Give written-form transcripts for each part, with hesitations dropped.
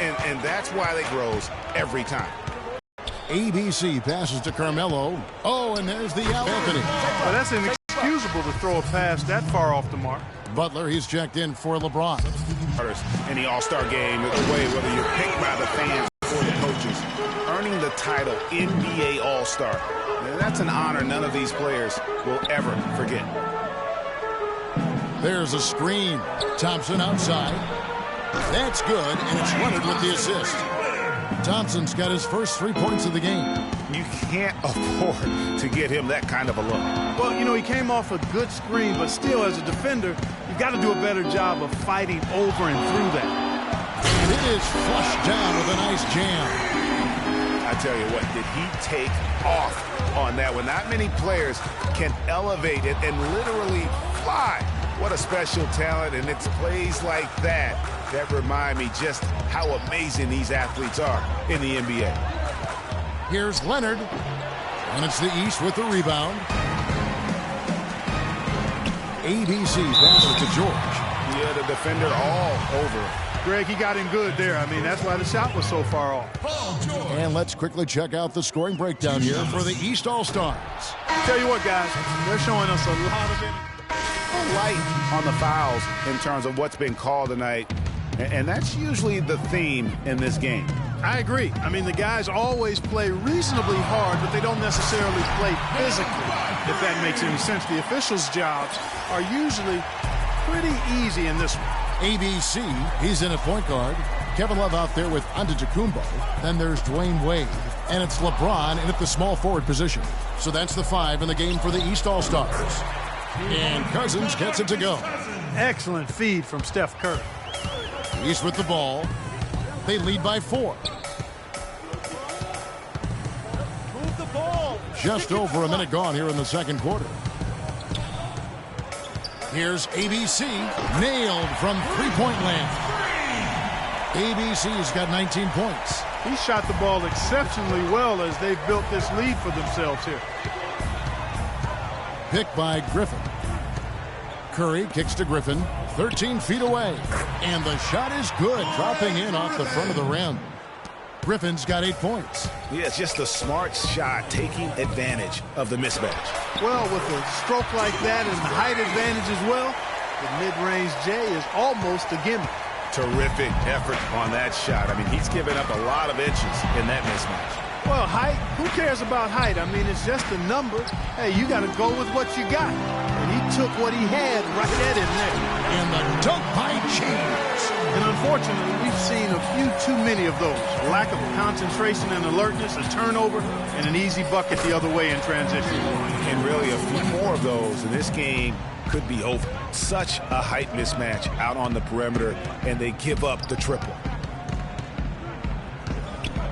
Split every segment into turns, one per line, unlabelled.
and that's why they grows every time.
ABC passes to Carmelo. Oh, and there's the Anthony.
Well, that's inexcusable to throw a pass that far off the mark.
Butler, he's checked in for LeBron.
In the All-Star game, the way whether you're picked by the fans or the coaches, earning the title NBA All-Star, that's an honor none of these players will ever forget.
There's a screen. Thompson outside. That's good, and it's Leonard with the assist. Thompson's got his first 3 points of the game.
You can't afford to get him that kind of a look.
Well, you know, he came off a good screen, but still, as a defender, you've got to do a better job of fighting over and through that.
And it is flushed down with a nice jam.
I tell you what, did he take off on that one? Not many players can elevate it and literally fly. What a special talent, and it's plays like that that remind me just how amazing these athletes are in the NBA.
Here's Leonard, and it's the East with the rebound. ABC passes to George.
Yeah, the defender all over it.
Greg, he got him good there. I mean, that's why the shot was so far off.
And let's quickly check out the scoring breakdown here for the East All-Stars.
Tell you what, guys, they're showing us a lot of it.
Light on the fouls in terms of what's been called tonight, and that's usually the theme in this game.
I agree. I mean, the guys always play reasonably hard, but they don't necessarily play physically, if that makes any sense. The officials' jobs are usually pretty easy in this one.
ABC, he's in a point guard. Kevin Love out there with Antetokounmpo. Then there's Dwayne Wade, and it's LeBron in at the small forward position. So that's the 5 in the game for the East All-Stars. And Cousins gets it to go.
Excellent feed from Steph Curry.
East with the ball. They lead by 4.
Move the ball.
Just over a minute gone here in the second quarter. Here's ABC. Nailed from three-point land. ABC's got 19 points.
He shot the ball exceptionally well as they've built this lead for themselves here.
Picked by Griffin. Curry kicks to Griffin, 13 feet away. And the shot is good, dropping in off the front of the rim. Griffin's got 8 points.
Yeah, it's just a smart shot, taking advantage of the mismatch.
Well, with a stroke like that and the height advantage as well, the mid-range J is almost a gimme.
Terrific effort on that shot. I mean, he's given up a lot of inches in that mismatch.
Well, height, who cares about height? I mean, it's just a number. Hey, you got to go with what you got. And he took what he had right at him there.
And the dunk by James.
And unfortunately, we've seen a few too many of those. A lack of concentration and alertness, a turnover, and an easy bucket the other way in transition.
And really, a few more of those, and this game could be over. Such a height mismatch out on the perimeter, and they give up the triple.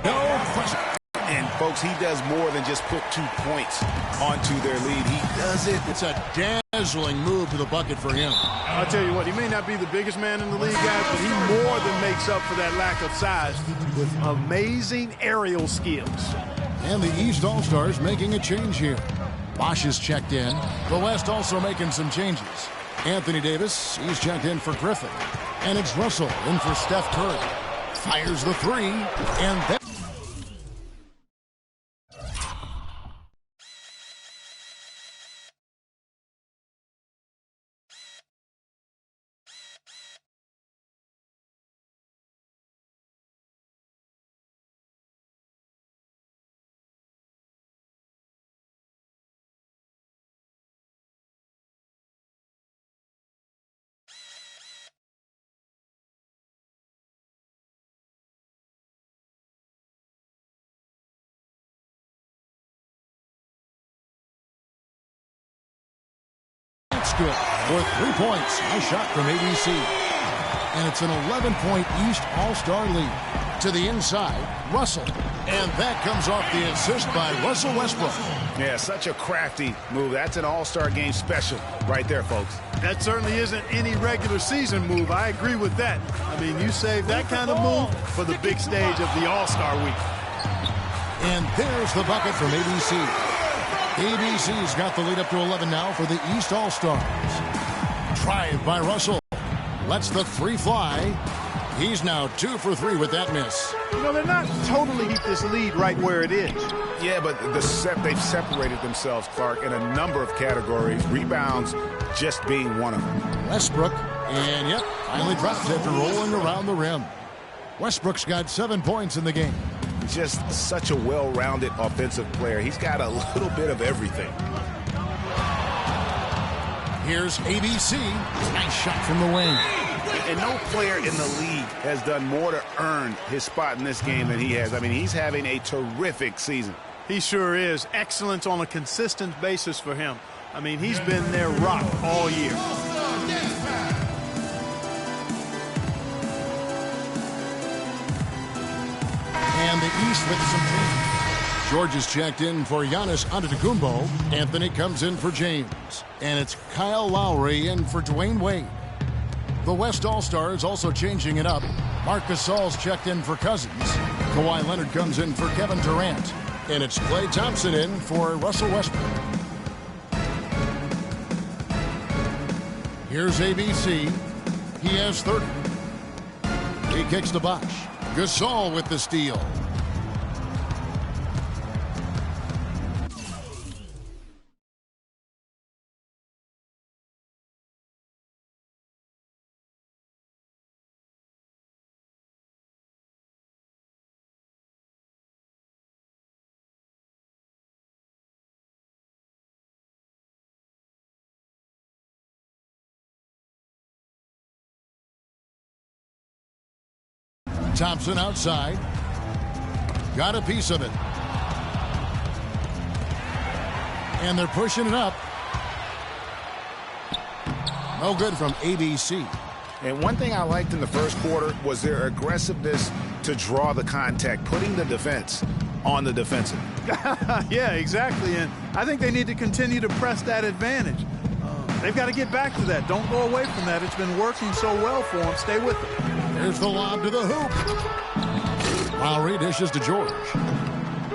No question.
And, folks, he does more than just put 2 points onto their lead. He does it.
It's a dazzling move to the bucket for him.
I'll tell you what, he may not be the biggest man in the league, guys, but he more than makes up for that lack of size with amazing aerial skills.
And the East All-Stars making a change here. Bosch is checked in. The West also making some changes. Anthony Davis, he's checked in for Griffin. And it's Russell in for Steph Curry. Fires the 3, and then good for 3 points. Nice shot from ABC. And it's an 11-point East All-Star lead. To the inside, Russell. And that comes off the assist by Russell Westbrook.
Yeah, such a crafty move. That's an All-Star game special right there, folks.
That certainly isn't any regular season move. I agree with that. I mean, you save that kind of move for the big stage of the All-Star week.
And there's the bucket from ABC. ABC's got the lead up to 11 now for the East All-Stars. Drive by Russell. Lets the 3 fly. He's now 2 for 3 with that miss.
You know, they're not totally keep this lead right where it is.
Yeah, but they've separated themselves, Clark, in a number of categories. Rebounds just being one of them.
Westbrook, and yep, finally drops after rolling around the rim. Westbrook's got 7 points in the game.
Just such a well-rounded offensive player. He's got a little bit of everything.
Here's ABC. Nice shot from the wing.
And no player in the league has done more to earn his spot in this game than he has. I mean, he's having a terrific season.
He sure is. Excellence on a consistent basis for him. I mean, he's been their rock all year.
And the East with some change. George is checked in for Giannis Antetokounmpo. Anthony comes in for James. And it's Kyle Lowry in for Dwayne Wade. The West All-Stars also changing it up. Marc Gasol's checked in for Cousins. Kawhi Leonard comes in for Kevin Durant. And it's Klay Thompson in for Russell Westbrook. Here's ABC. He has 30. He kicks to Bosh. Gasol with the steal. Thompson outside. Got a piece of it. And they're pushing it up. No good from ABC.
And one thing I liked in the first quarter was their aggressiveness to draw the contact, putting the defense on the defensive.
Yeah, exactly. And I think they need to continue to press that advantage. They've got to get back to that. Don't go away from that. It's been working so well for them. Stay with it.
There's the lob to the hoop. Lowry dishes to George.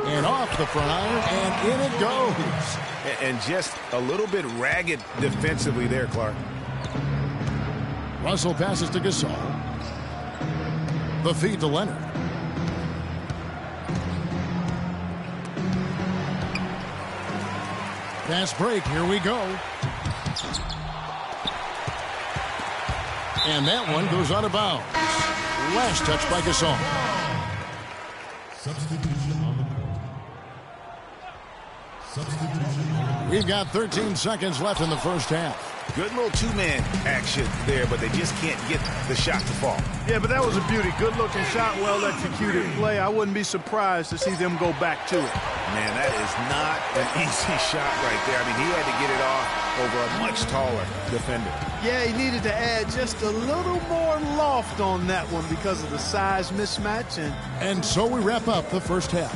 And off the front iron, and in it goes.
And just a little bit ragged defensively there, Clark.
Russell passes to Gasol. The feed to Leonard. Fast break, here we go. And that one goes out of bounds. Last touch by Gasol.
Substitution on the court. Substitution on the court.
We've got 13 seconds left in the first half.
Good little two-man action there, but they just can't get the shot to fall.
Yeah, but that was a beauty. Good-looking shot, well-executed play. I wouldn't be surprised to see them go back to it.
Man, that is not an easy shot right there. I mean, he had to get it off over a much taller defender.
Yeah, he needed to add just a little more loft on that one because of the size mismatch.
And so we wrap up the first half.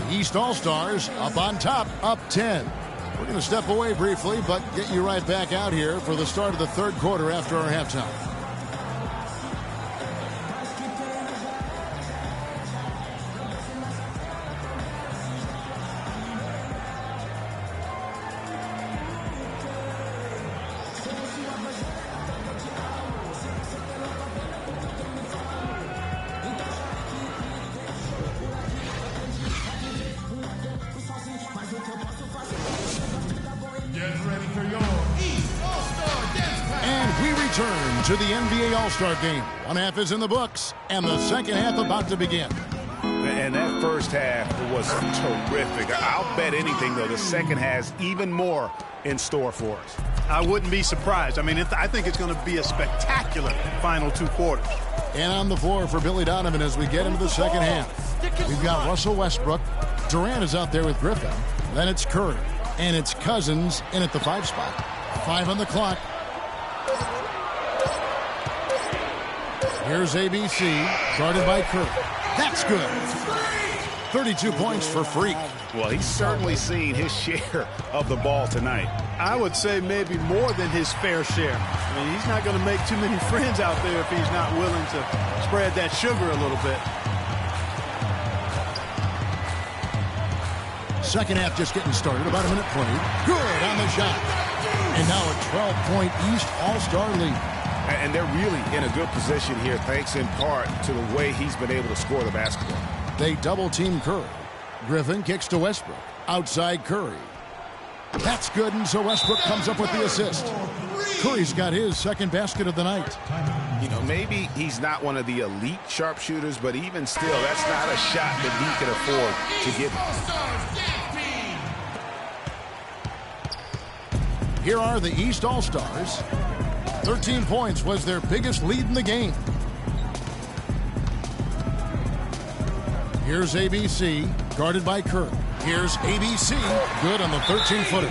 The East All-Stars up on top, up 10. We're going to step away briefly, but get you right back out here for the start of the third quarter after our halftime. To the NBA All-Star game. One half is in the books, and the second half about to begin.
And that first half was terrific. I'll bet anything, though, the second has even more in store for us.
I wouldn't be surprised. I mean, I think it's going to be a spectacular final two quarters.
And on the floor for Billy Donovan as we get into the second half. We've got Russell Westbrook. Durant is out there with Griffin. Then it's Curry. And it's Cousins in at the 5 spot. 5 on the clock. Here's ABC, guarded by Curry. That's good. 32 points for Freak.
Well, he's certainly seen his share of the ball tonight.
I would say maybe more than his fair share. I mean, he's not going to make too many friends out there if he's not willing to spread that sugar a little bit.
Second half just getting started, about a minute played. Good on the shot. And now a 12-point East All-Star lead.
And they're really in a good position here, thanks in part to the way he's been able to score the basketball.
They double-team Curry. Griffin kicks to Westbrook. Outside Curry. That's good, and so Westbrook comes up with the assist. Curry's got his second basket of the night.
You know, maybe he's not one of the elite sharpshooters, but even still, that's not a shot that he can afford to give.
Here are the East All-Stars. 13 points was their biggest lead in the game. Here's ABC, guarded by Curry. Here's ABC, good on the 13-footer.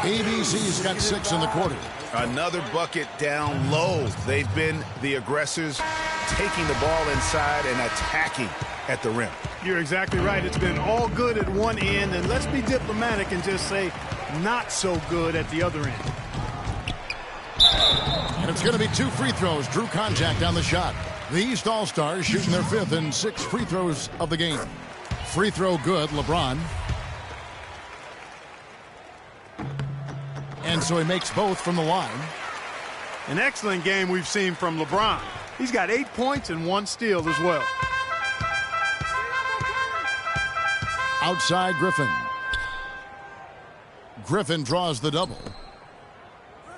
ABC's got 6 in the quarter.
Another bucket down low. They've been the aggressors, taking the ball inside and attacking at the rim.
You're exactly right. It's been all good at one end, and let's be diplomatic and just say not so good at the other end.
And it's going to be 2 free throws. Drew contact on the shot. The East All-Stars shooting their 5th and 6th free throws of the game. Free throw good, LeBron. And so he makes both from the line.
An excellent game we've seen from LeBron. He's got 8 points and 1 steal as well.
Outside Griffin. Griffin draws the double.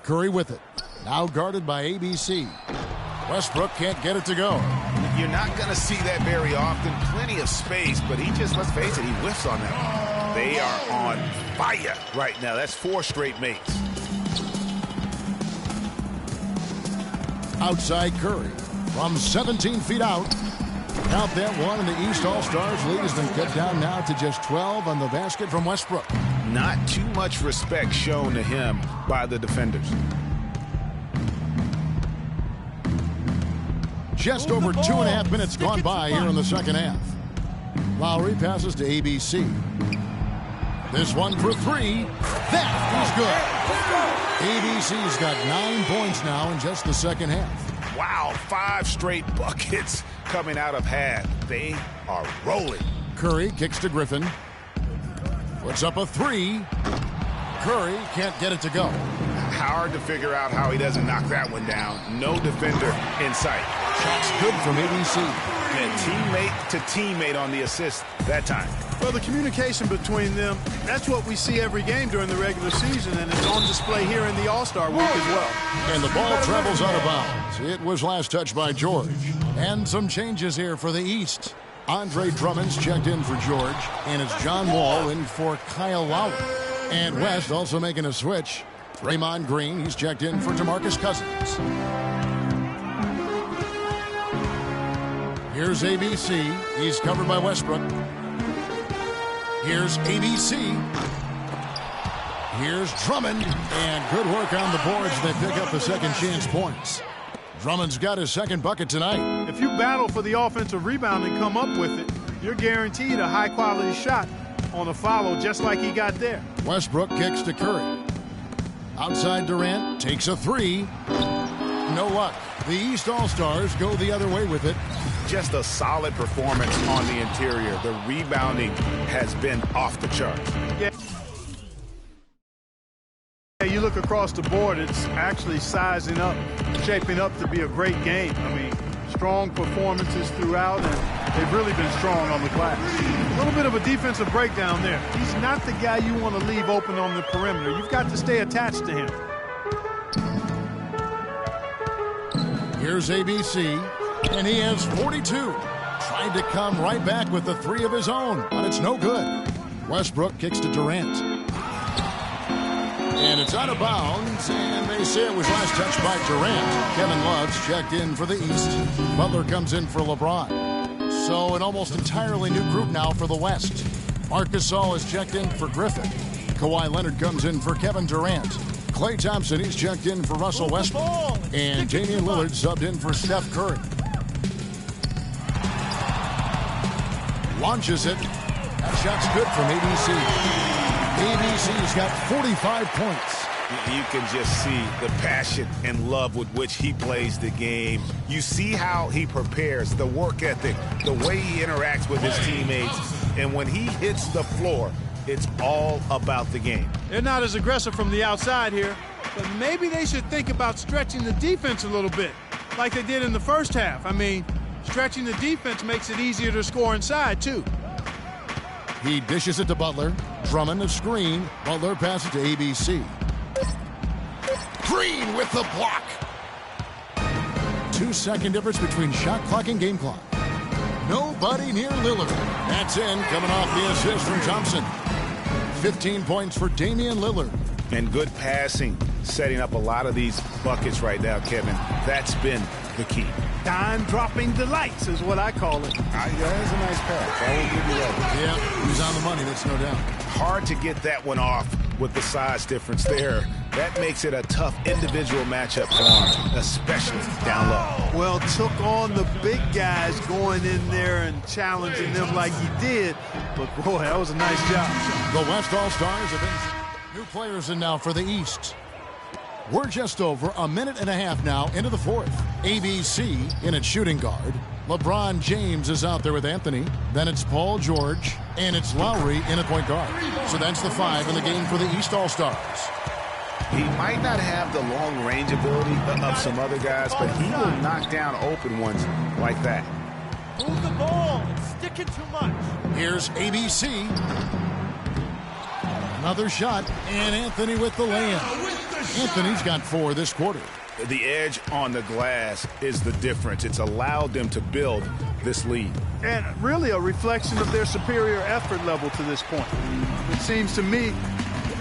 Curry with it. Now guarded by ABC. Westbrook can't get it to go.
You're not going to see that very often. Plenty of space, but he just, let's face it, he whiffs on that one. They are on fire right now. That's 4 straight makes.
Outside Curry from 17 feet out. Count that one, and the East All-Stars lead has been cut down now to just 12 on the basket from Westbrook.
Not too much respect shown to him by the defenders.
Just over 2.5 minutes gone by here in the second half. Lowry passes to ABC. This one for 3. That is good. ABC's got 9 points now in just the second half.
Wow, 5 straight buckets coming out of half. They are rolling.
Curry kicks to Griffin. Puts up a 3. Curry can't get it to go.
Hard to figure out how he doesn't knock that one down. No defender in sight.
Shot's good from ABC.
And teammate to teammate on the assist that time.
Well, the communication between them, that's what we see every game during the regular season, and it's on display here in the All-Star week as well.
And the ball travels out of bounds. It was last touched by George. And some changes here for the East. Andre Drummond's checked in for George, and it's John Wall in for Kyle Lowry. And West also making a switch. Draymond Green, he's checked in for DeMarcus Cousins. Here's ABC. He's covered by Westbrook. Here's ABC. Here's Drummond. And good work on the boards. They pick up the second chance points. Drummond's got his second bucket tonight.
If you battle for the offensive rebound and come up with it, you're guaranteed a high-quality shot on a follow just like he got there.
Westbrook kicks to Curry. Outside Durant takes a 3. No luck. The East All-Stars go the other way with it.
Just a solid performance on the interior. The rebounding has been off the charts.
Yeah. You look across the board, it's actually sizing up, shaping up to be a great game. I mean, strong performances throughout, and they've really been strong on the glass. A little bit of a defensive breakdown there. He's not the guy you want to leave open on the perimeter. You've got to stay attached to him.
Here's ABC, and he has 42. Tried to come right back with the 3 of his own, but it's no good. Westbrook kicks to Durant. And it's out of bounds, and they say it was last touched by Durant. Kevin Love's checked in for the East. Butler comes in for LeBron. So an almost entirely new group now for the West. Marc Gasol is checked in for Griffin. Kawhi Leonard comes in for Kevin Durant. Klay Thompson, he's checked in for Russell Westbrook. And Damian Lillard subbed in for Steph Curry. Launches it. That shot's good from ABC. ABC's got 45 points.
You can just see the passion and love with which he plays the game. You see how he prepares, the work ethic, the way he interacts with his teammates. And when he hits the floor, it's all about the game.
They're not as aggressive from the outside here. but maybe they should think about stretching the defense a little bit, like they did in the first half. I mean, stretching the defense makes it easier to score inside, too.
He dishes it to Butler. Drummond the screen. Butler passes to ABC. Green with the block. 2-second difference between shot clock and game clock. Nobody near Lillard. That's in, coming off the assist from Thompson. 15 points for Damian Lillard.
And good passing, setting up a lot of these buckets right now, Kevin. That's been the key.
Dime-dropping delights is what I call it.
That's a nice pass. I will give you that.
Yeah, he's on the money, that's no doubt.
Hard to get that one off with the size difference there. That makes it a tough individual matchup for him, especially down low.
Well, took on the big guys going in there and challenging them like he did. But, boy, that was a nice job.
The West All-Stars have been new players in now for the East. We're just over a minute and a half now into the fourth. ABC in its shooting guard. LeBron James is out there with Anthony. Then it's Paul George. And it's Lowry in a point guard. So that's the 5 in the game for the East All-Stars.
He might not have the long range ability of some other guys, but he will knock down open ones like that.
Move the ball. It's sticking too much.
Here's ABC. Another shot. And Anthony with the layup. Anthony's got 4 this quarter.
The edge on the glass is the difference. It's allowed them to build this lead.
And really a reflection of their superior effort level to this point. It seems to me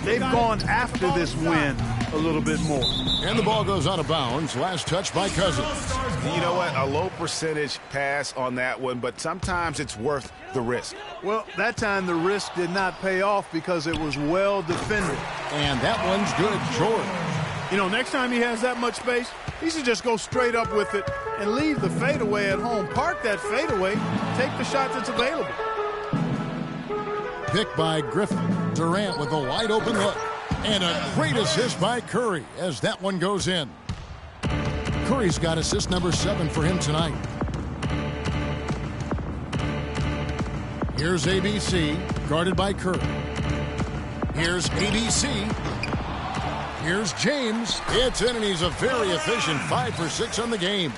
they've gone after this win a little bit more.
And the ball goes out of bounds. Last touch by Cousins.
You know what? A low percentage pass on that one, but sometimes it's worth the risk.
Well, that time the risk did not pay off because it was well defended.
And that one's good, George.
You know, next time he has that much space, he should just go straight up with it and leave the fadeaway at home. Park that fadeaway, take the shot that's available.
Pick by Griffin. Durant with a wide open look. And a great assist by Curry as that one goes in. Curry's got assist number 7 for him tonight. Here's ABC, guarded by Curry. Here's ABC. Here's James. It's in, and he's a very efficient 5 for 6 on the game.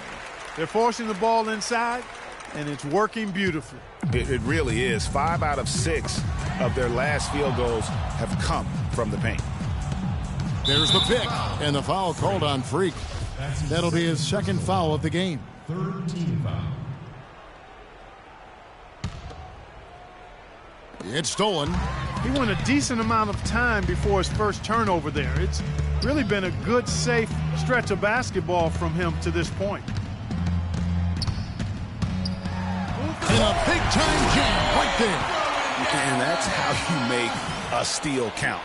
They're forcing the ball inside, and it's working beautifully.
It really is. 5 out of 6 of their last field goals have come from the paint.
There's the pick, and the foul called on Freak. That'll be his second foul of the game.
3rd team foul.
It's stolen.
He went a decent amount of time before his first turnover there. It's really been a good, safe stretch of basketball from him to this point.
And a big-time jam right there.
And that's how you make a steal count.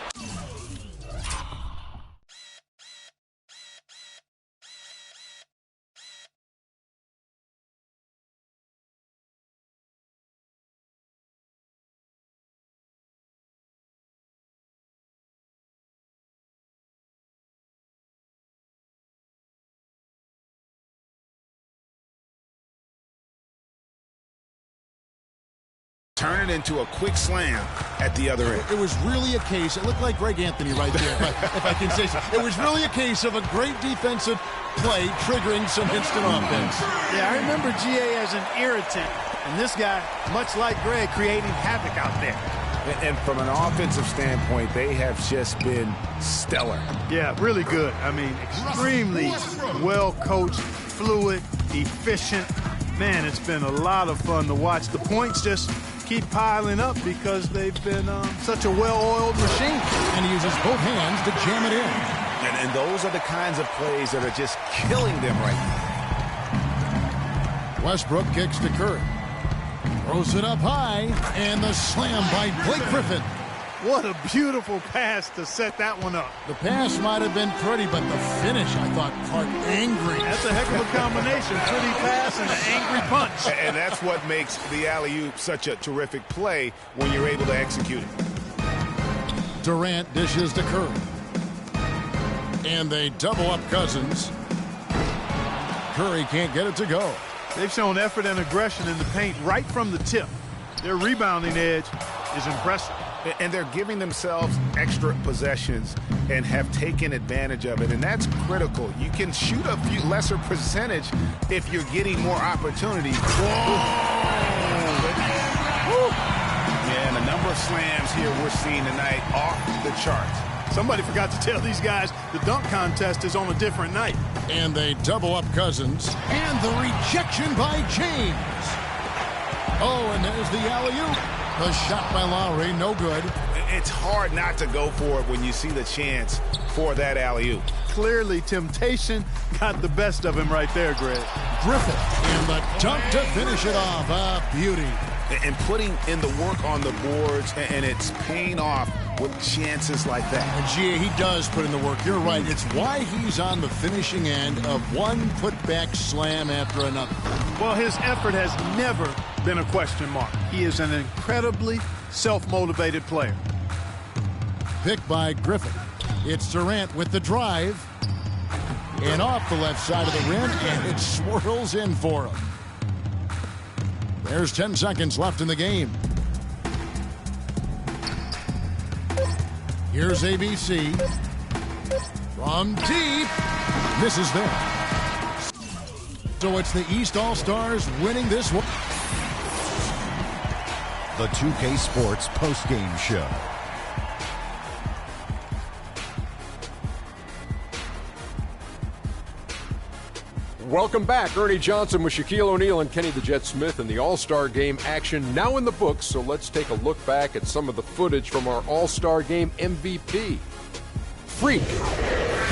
Turn it into a quick slam at the other end.
It was really a case, it looked like Greg Anthony right there, if I can say so. It was really a case of a great defensive play triggering some instant offense.
Yeah, I remember GA as an irritant, and this guy, much like Greg, creating havoc out there.
And from an offensive standpoint, they have just been stellar.
Yeah, really good. I mean, extremely well-coached, fluid, efficient. Man, it's been a lot of fun to watch. The points just keep piling up because they've been such a well-oiled machine.
And he uses both hands to jam it in.
And those are the kinds of plays that are just killing them right now.
Westbrook kicks to Curry. Throws it up high, and the slam by Blake Griffin.
What a beautiful pass to set that one up.
The pass might have been pretty, but the finish, I thought, caught angry.
That's a heck of a combination. Pretty pass and an angry punch.
And that's what makes the alley-oop such a terrific play when you're able to execute it.
Durant dishes to Curry. And they double up Cousins. Curry can't get it to go.
They've shown effort and aggression in the paint right from the tip. Their rebounding edge is impressive.
And they're giving themselves extra possessions and have taken advantage of it, and that's critical. You can shoot a few lesser percentage if you're getting more opportunities. And the number of slams here we're seeing tonight off the charts.
Somebody forgot to tell these guys the dunk contest is on a different night.
And they double up Cousins. And the rejection by James. Oh, and there's the alley-oop. The shot by Lowry, no good.
It's hard not to go for it when you see the chance for that alley-oop.
Clearly, temptation got the best of him right there, Greg.
Griffith and the dunk to finish it off. A beauty.
And putting in the work on the boards, and it's paying off with chances like that.
And gee, he does put in the work. You're right. It's why he's on the finishing end of one putback slam after another.
Well, his effort has never been a question mark. He is an incredibly self-motivated player.
Picked by Griffith. It's Durant with the drive. And off the left side of the rim, and it swirls in for him. There's 10 seconds left in the game. Here's ABC. From deep. Misses there. So it's the East All-Stars winning this one.
The 2K Sports postgame show.
Welcome back. Ernie Johnson with Shaquille O'Neal and Kenny the Jet Smith in the All-Star Game action now in the books. So let's take a look back at some of the footage from our All-Star Game MVP. Freak.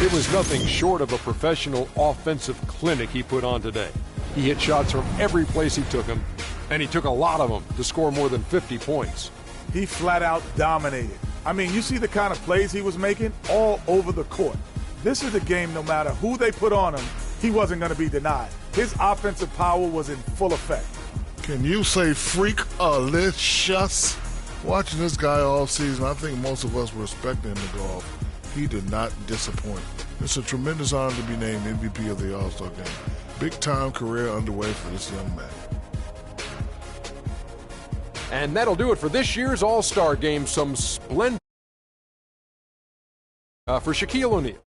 It was nothing short of a professional offensive clinic he put on today. He hit shots from every place he took them, and he took a lot of them to score more than 50 points.
He flat out dominated. I mean, you see the kind of plays he was making all over the court. This is a game, no matter who they put on him, he wasn't going to be denied. His offensive power was in full effect.
Can you say freak-alicious? Watching this guy all season, I think most of us were expecting him to go off. He did not disappoint. It's a tremendous honor to be named MVP of the All-Star Game. Big-time career underway for this young man.
And that'll do it for this year's All-Star Game. Some splendid for Shaquille O'Neal.